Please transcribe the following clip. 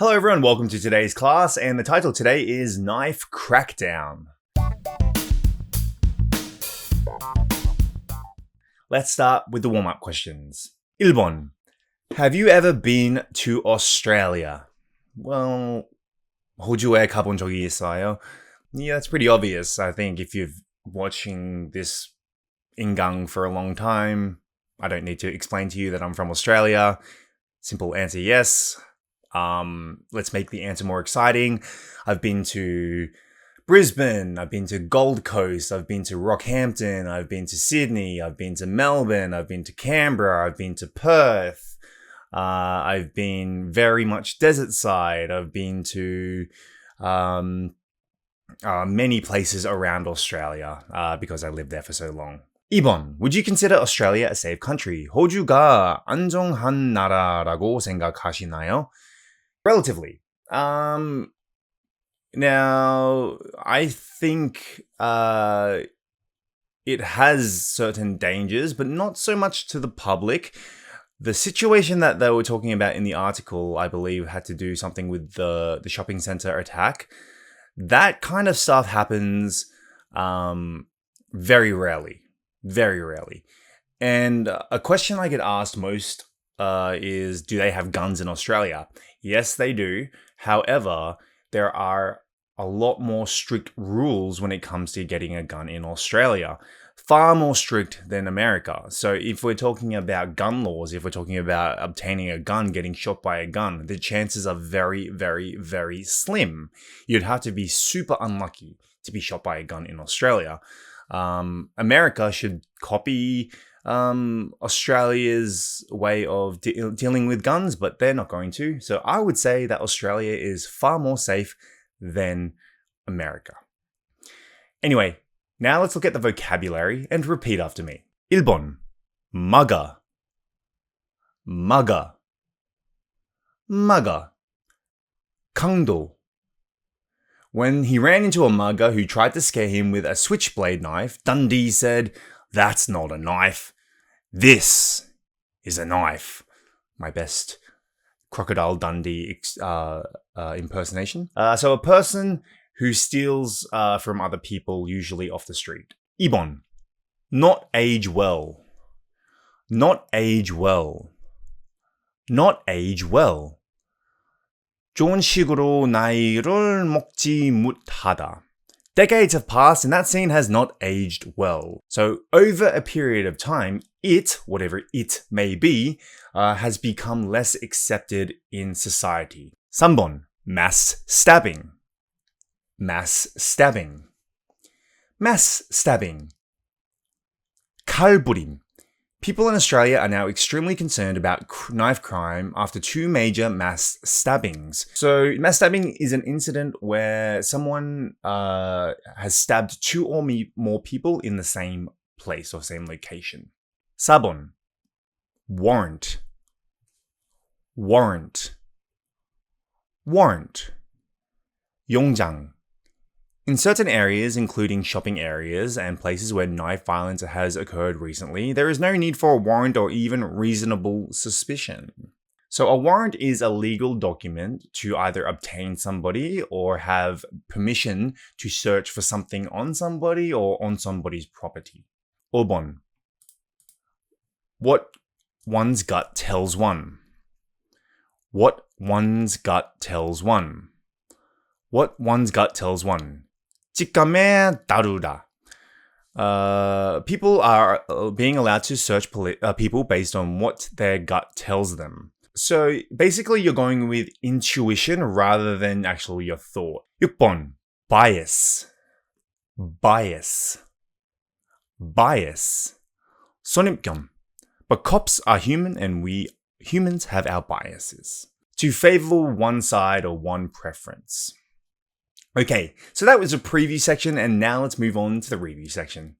Hello everyone, welcome to today's class, and the title today is Knife Crackdown. Let's start with the warm-up questions. 1번. Have you ever been to Australia? Well, 호주에 가본 적이 있어요? Yeah, that's pretty obvious. I think if you've watching this 인강 for a long time, I don't need to explain to you that I'm from Australia. Simple answer, yes. Let's make the answer more exciting. I've been to Brisbane, I've been to Gold Coast, I've been to Rockhampton, I've been to Sydney, I've been to Melbourne, I've been to Canberra, I've been to Perth, I've been very much desert side, I've been to many places around Australia because I lived there for so long. 2번. Would you consider Australia a safe country? 호주가 안전한 나라라고 생각하시나요? Relatively. Now, I think it has certain dangers, but not so much to the public. The situation that they were talking about in the article, I believe, had to do something with the shopping center attack. That kind of stuff happens very rarely. Very rarely. And a question I get asked most is, do they have guns in Australia? Yes, they do. However, there are a lot more strict rules when it comes to getting a gun in Australia. Far more strict than America. So if we're talking about gun laws, if we're talking about obtaining a gun, getting shot by a gun, the chances are very, very, very slim. You'd have to be super unlucky to be shot by a gun in Australia. America should copy Australia's way of dealing with guns, but they're not going to. So I would say that Australia is far more safe than America. Anyway, now let's look at the vocabulary and repeat after me. 1번. mugger, mugger, mugger. 강도. When he ran into a mugger who tried to scare him with a switchblade knife, Dundee said, "That's not a knife. This is a knife." My best Crocodile Dundee impersonation. So a person who steals from other people, usually off the street. 2번. Not age well. Not age well. Not age well. 좋은 식으로 나이를 먹지 못하다. Decades have passed and that scene has not aged well. So over a period of time, it, whatever it may be, has become less accepted in society. 3번. Mass stabbing. Mass stabbing. Mass stabbing. 칼부림. People in Australia are now extremely concerned about knife crime after 2 major mass stabbings. So, mass stabbing is an incident where someone has stabbed 2 or more people in the same place or same location. 4번. Warrant. Warrant. Warrant. 용장. In certain areas, including shopping areas and places where knife violence has occurred recently, there is no need for a warrant or even reasonable suspicion. So a warrant is a legal document to either obtain somebody or have permission to search for something on somebody or on somebody's property. 5번. What one's gut tells one. What one's gut tells one. What one's gut tells one. 직감에 따르다. People are being allowed to search people based on what their gut tells them. So basically you're going with intuition rather than actually your thought. 6번. Bias. Bias. Bias. 선입견. But cops are human and we humans have our biases. To favor one side or one preference. Okay, so that was a preview section, and now let's move on to the review section.